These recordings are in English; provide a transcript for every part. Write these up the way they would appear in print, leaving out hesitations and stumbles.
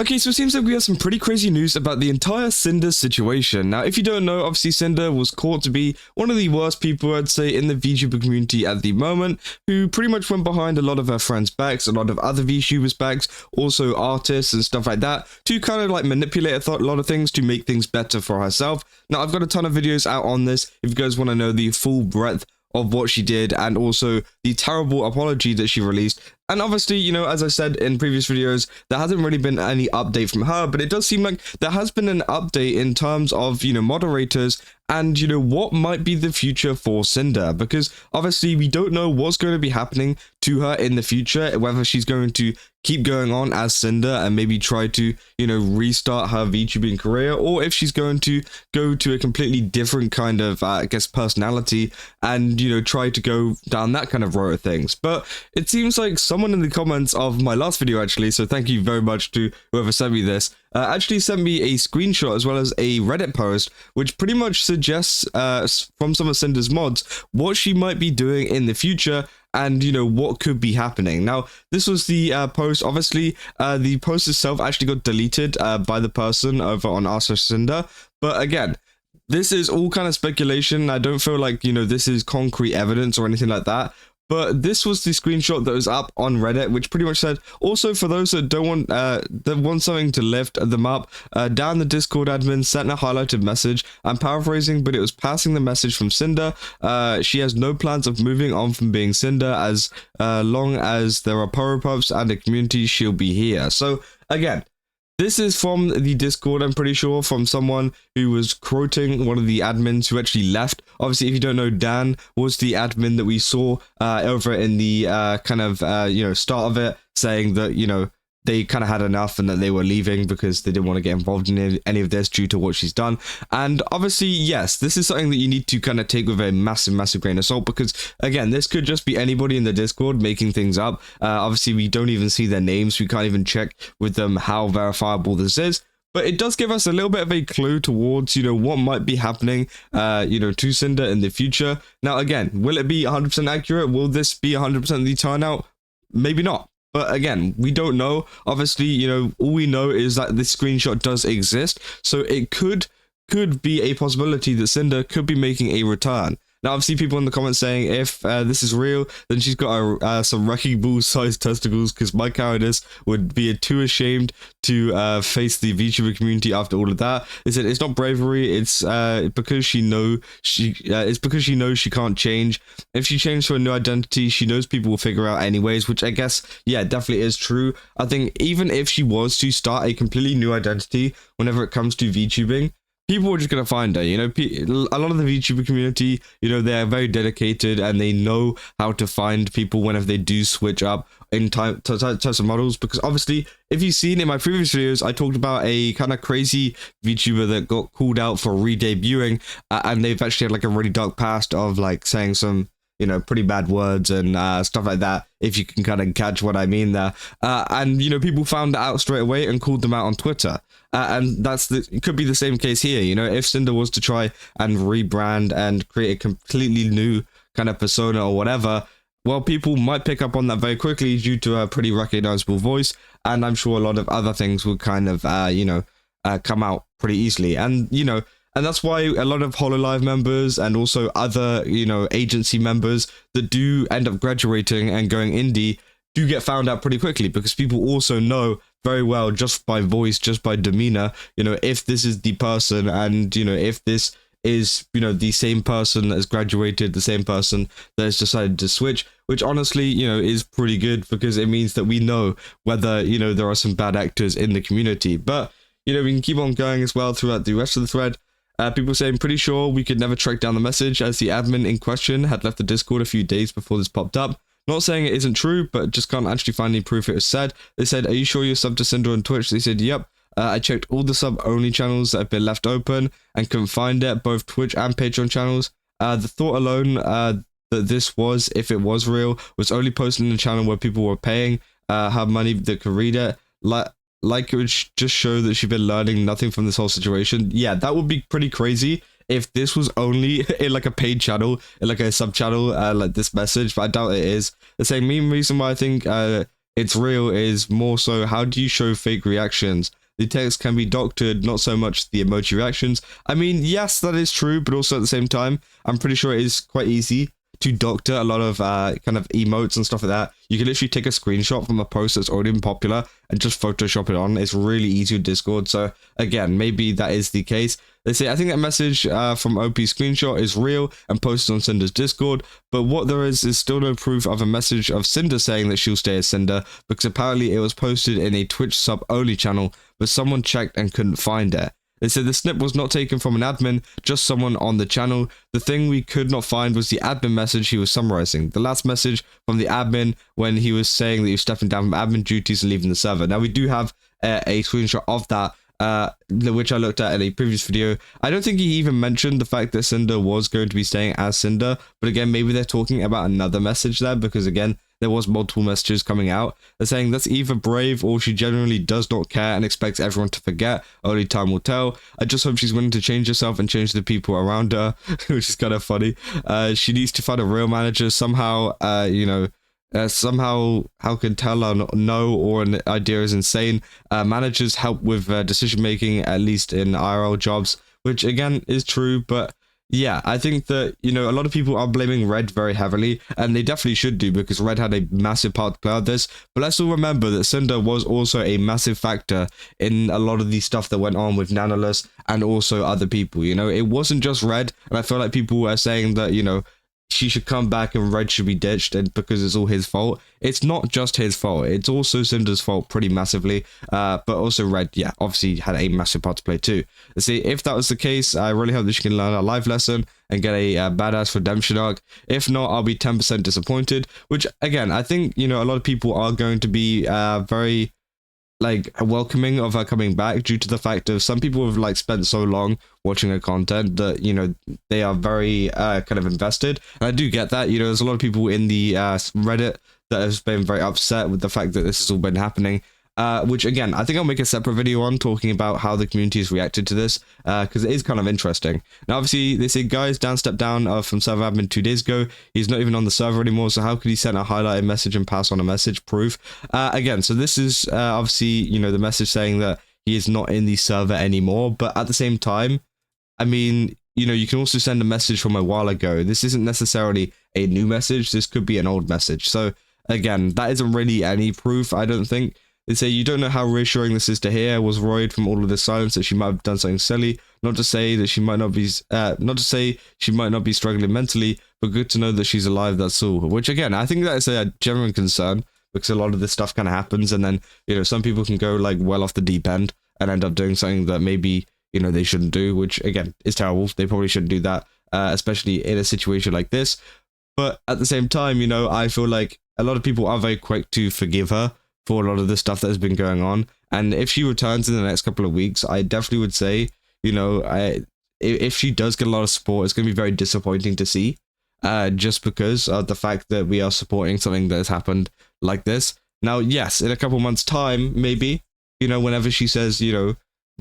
Okay, so it seems like we have some pretty crazy news about the entire Sinder situation. Now, if you don't know, obviously Sinder was caught to be one of the worst people, I'd say, in the VTuber community at the moment, who pretty much went behind a lot of her friends' backs, a lot of other VTubers' backs, also artists and stuff like that, to kind of like manipulate a lot of things to make things better for herself. Now, I've got a ton of videos out on this if you guys want to know the full breadth of what she did and also the terrible apology that she released. And obviously, you know, as I said in previous videos, there hasn't really been any update from her, but it does seem like there has been an update in terms of, you know, moderators and, you know, what might be the future for Sinder, because obviously we don't know what's going to be happening to her in the future, whether she's going to keep going on as Sinder and maybe try to, you know, restart her VTubing career, or if she's going to go to a completely different kind of, I guess, personality and, you know, try to go down that kind of road of things. But it seems like someone in the comments of my last video, actually, so thank you very much to whoever sent me this, actually sent me a screenshot as well as a Reddit post, which pretty much suggests from some of Sinder's mods what she might be doing in the future and, you know, what could be happening. Now, this was the post. Obviously, the post itself actually got deleted by the person over on r/Sinder, but again, this is all kind of speculation. I don't feel like, you know, this is concrete evidence or anything like that. But this was the screenshot that was up on Reddit, which pretty much said, also for those that don't want, that want something to lift them up, down the Discord admin sent a highlighted message. I'm paraphrasing, but it was passing the message from Sinder. She has no plans of moving on from being Sinder. As long as there are Poro Pups and a community, she'll be here. So again, this is from the Discord, I'm pretty sure, from someone who was quoting one of the admins who actually left. Obviously, if you don't know, Dan was the admin that we saw over in the kind of, you know, start of it, saying that, you know, they kind of had enough and that they were leaving because they didn't want to get involved in any of this due to what she's done. And obviously, yes, this is something that you need to kind of take with a massive grain of salt, because again, this could just be anybody in the Discord making things up. Obviously, we don't even see their names. We can't even check with them how verifiable this is. But it does give us a little bit of a clue towards, you know, what might be happening, you know, to Sinder in the future. Now, again, will it be 100% accurate? Will this be 100% the turnout? Maybe not. But again, we don't know. Obviously, you know, all we know is that this screenshot does exist. So it could be a possibility that Sinder could be making a return. Now, I've seen people in the comments saying if this is real, then she's got some wrecking ball-sized testicles, because my cowardice would be too ashamed to face the VTuber community after all of that. They said it's not bravery, it's because she knows she can't change. If she changed to a new identity, she knows people will figure out anyways, which I guess, yeah, definitely is true. I think even if she was to start a completely new identity whenever it comes to VTubing, people are just going to find her, you know. A lot of the VTuber community, you know, they're very dedicated and they know how to find people whenever they do switch up in types of models. Because obviously, if you've seen in my previous videos, I talked about a kind of crazy VTuber that got called out for re-debuting, and they've actually had like a really dark past of like saying some, you know, pretty bad words and stuff like that, if you can kind of catch what I mean there. And, you know, people found that out straight away and called them out on Twitter. And it could be the same case here, you know, if Sinder was to try and rebrand and create a completely new kind of persona or whatever, well, people might pick up on that very quickly due to a pretty recognizable voice. And I'm sure a lot of other things will kind of, you know, come out pretty easily. And, you know, and that's why a lot of HoloLive members and also other, you know, agency members that do end up graduating and going indie do get found out pretty quickly, because people also know very well, just by voice, just by demeanor, you know, if this is the person and, you know, if this is, you know, the same person that has graduated, the same person that has decided to switch, which honestly, you know, is pretty good, because it means that we know whether, you know, there are some bad actors in the community. But, you know, we can keep on going as well throughout the rest of the thread. People saying, pretty sure we could never track down the message, as the admin in question had left the Discord a few days before this popped up. Not saying it isn't true, but just can't actually find any proof it was said. They said, are you sure you're subbed to Sinder on Twitch? They said, yep. I checked all the sub-only channels that have been left open and couldn't find it, both Twitch and Patreon channels. The thought alone that this was, if it was real, was only posted in a channel where people were paying her money that could read it. Like it would just show that she'd been learning nothing from this whole situation. Yeah, that would be pretty crazy if this was only in like a paid channel, in like a sub channel, like this message, but I doubt it is. The same main reason why I think it's real is more so how do you show fake reactions. The text can be doctored, not so much the emoji reactions. I mean, yes, that is true, but also at the same time, I'm pretty sure it is quite easy to doctor a lot of kind of emotes and stuff like that. You can literally take a screenshot from a post that's already been popular and just Photoshop it on. It's really easy with Discord. So again, maybe that is the case. They say, I think that message from OP screenshot is real and posted on Cinder's Discord, but what there is still no proof of a message of Cinder saying that she'll stay as Cinder, because apparently it was posted in a Twitch sub only channel, but someone checked and couldn't find it. They said the snip was not taken from an admin, just someone on the channel. The thing we could not find was the admin message he was summarizing. The last message from the admin when he was saying that he was stepping down from admin duties and leaving the server. Now, we do have a screenshot of that, which I looked at in a previous video. I don't think he even mentioned the fact that Cinder was going to be staying as Cinder, but again, maybe they're talking about another message there, because again, there was multiple messages coming out. They're saying that's either brave or she genuinely does not care and expects everyone to forget. Only time will tell. I just hope she's willing to change herself and change the people around her, which is kind of funny. She needs to find a real manager somehow, somehow, how can tell her no or an idea is insane. Managers help with decision making, at least in IRL jobs, which again is true, but yeah, I think that, a lot of people are blaming Red very heavily, and they definitely should do, because Red had a massive part to play with this. But let's all remember that Cinder was also a massive factor in a lot of the stuff that went on with nanoless and also other people. It wasn't just Red, and I feel like people are saying that, she should come back and Red should be ditched, and because it's all his fault. It's not just his fault, it's also Cinder's fault pretty massively, but also Red, yeah, obviously had a massive part to play too. See, if that was the case, I really hope that she can learn a life lesson and get a badass redemption arc. If not, I'll be 10% disappointed, which again, I think, a lot of people are going to be very welcoming of her coming back, due to the fact of some people have spent so long watching her content that they are very kind of invested, and I do get that. There's a lot of people in the Reddit that have been very upset with the fact that this has all been happening, which again, I think I'll make a separate video on, talking about how the community has reacted to this, because it is kind of interesting. Now, obviously, they say, guys, Dan stepped down from server admin 2 days ago. He's not even on the server anymore, so how could he send a highlighted message and pass on a message? Proof. Again, so this is obviously, the message saying that he is not in the server anymore, but at the same time, I mean, you can also send a message from a while ago. This isn't necessarily a new message. This could be an old message. So again, that isn't really any proof, I don't think. They say, you don't know how reassuring this is to hear. Was worried from all of the silence that she might have done something silly. Not to say that she might not be, struggling mentally, but good to know that she's alive. That's all. Which again, I think that is a genuine concern, because a lot of this stuff kind of happens, and then some people can go well off the deep end and end up doing something that maybe they shouldn't do, which again is terrible. They probably shouldn't do that, especially in a situation like this. But at the same time, I feel like a lot of people are very quick to forgive her for a lot of the stuff that has been going on, and if she returns in the next couple of weeks, I definitely would say, if she does get a lot of support, it's going to be very disappointing to see, just because of the fact that we are supporting something that has happened like this. Now, yes, in a couple months' time, maybe, whenever she says, the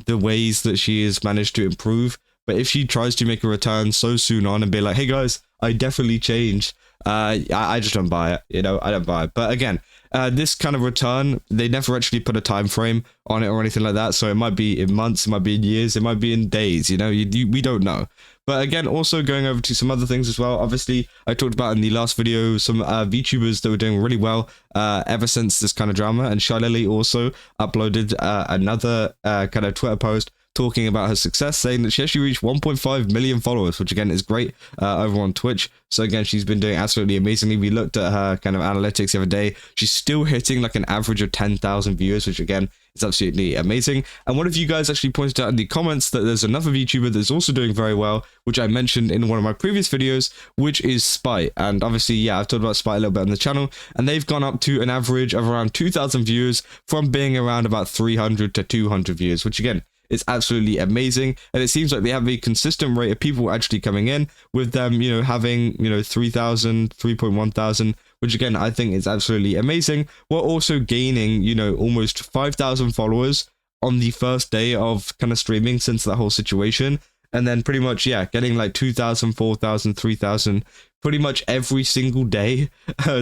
ways that she has managed to improve, but if she tries to make a return so soon on and be like, hey guys, I definitely changed, I just don't buy it, I don't buy it. But again, this kind of return, they never actually put a time frame on it or anything like that, so it might be in months, it might be in years, it might be in days, we don't know. But again, also going over to some other things as well, obviously I talked about in the last video some VTubers that were doing really well ever since this kind of drama, and Shylily also uploaded another kind of Twitter post talking about her success, saying that she actually reached 1.5 million followers, which again is great, over on Twitch. So again, she's been doing absolutely amazingly. We looked at her kind of analytics the other day. She's still hitting an average of 10,000 viewers, which again is absolutely amazing. And one of you guys actually pointed out in the comments that there's another VTuber that's also doing very well, which I mentioned in one of my previous videos, which is Spite. And obviously, yeah, I've talked about Spite a little bit on the channel, and they've gone up to an average of around 2,000 viewers from being around about 300 to 200 viewers, which again, it's absolutely amazing, and it seems like they have a consistent rate of people actually coming in, with them, having, 3,000, 3.1 thousand, which again, I think is absolutely amazing. We're also gaining, almost 5,000 followers on the first day of kind of streaming since that whole situation, and then pretty much, yeah, getting 2,000, 4,000, 3,000, pretty much every single day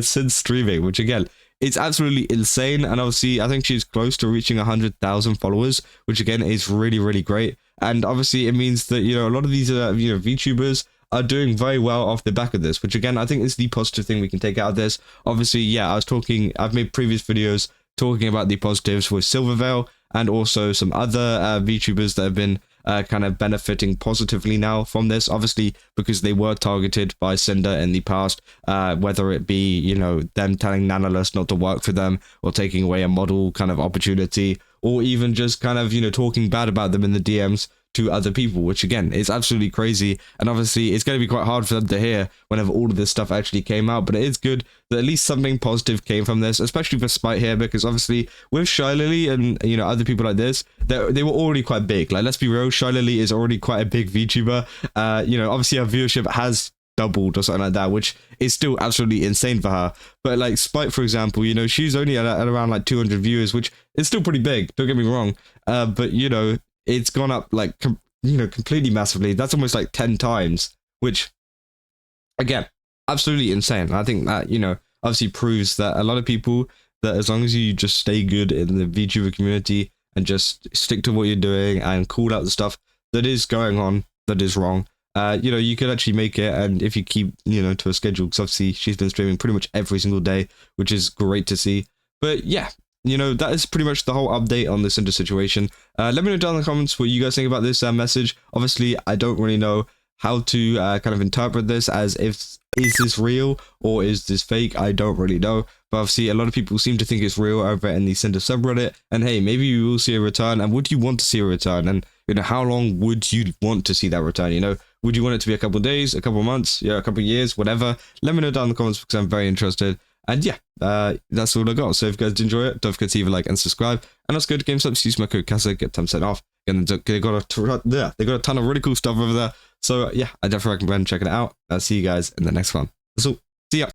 since streaming, which again, it's absolutely insane. And obviously, I think she's close to reaching 100,000 followers, which again is really, really great. And obviously, it means that, a lot of these, VTubers are doing very well off the back of this, which again, I think is the positive thing we can take out of this. Obviously, yeah, I've made previous videos talking about the positives with Silvervale and also some other VTubers that have been kind of benefiting positively now from this, obviously because they were targeted by Sinder in the past, whether it be, them telling nanoless not to work for them or taking away a model kind of opportunity, or even just kind of, talking bad about them in the DMs to other people, which again is absolutely crazy. And obviously it's going to be quite hard for them to hear whenever all of this stuff actually came out, but it is good that at least something positive came from this, especially for Spite here, because obviously with Shy Lily and other people like this, they were already quite big. Like, let's be real, Shy Lily is already quite a big VTuber. Obviously her viewership has doubled or something like that, which is still absolutely insane for her. But like Spite, for example, she's only at around like 200 viewers, which is still pretty big, don't get me wrong, but it's gone up like completely massively. That's almost like 10 times, which again, absolutely insane. I think that obviously proves that a lot of people, that as long as you just stay good in the VTuber community and just stick to what you're doing and call out the stuff that is going on that is wrong, you could actually make it. And if you keep to a schedule, because obviously she's been streaming pretty much every single day, which is great to see. But yeah, that is pretty much the whole update on the Sinder situation. Let me know down in the comments what you guys think about this message. Obviously, I don't really know how to kind of interpret this as if, is this real or is this fake? I don't really know. But obviously, a lot of people seem to think it's real over in the Sinder subreddit. And hey, maybe you will see a return. And would you want to see a return? And, how long would you want to see that return? Would you want it to be a couple of days, a couple of months, a couple of years, whatever? Let me know down in the comments because I'm very interested. And yeah, that's all I got. So if you guys did enjoy it, don't forget to leave a like and subscribe. And let's go to GameStop, use my code CASA, get 10% off. And they got a ton of really cool stuff over there. So yeah, I definitely recommend checking it out. I'll see you guys in the next one. That's all. See ya.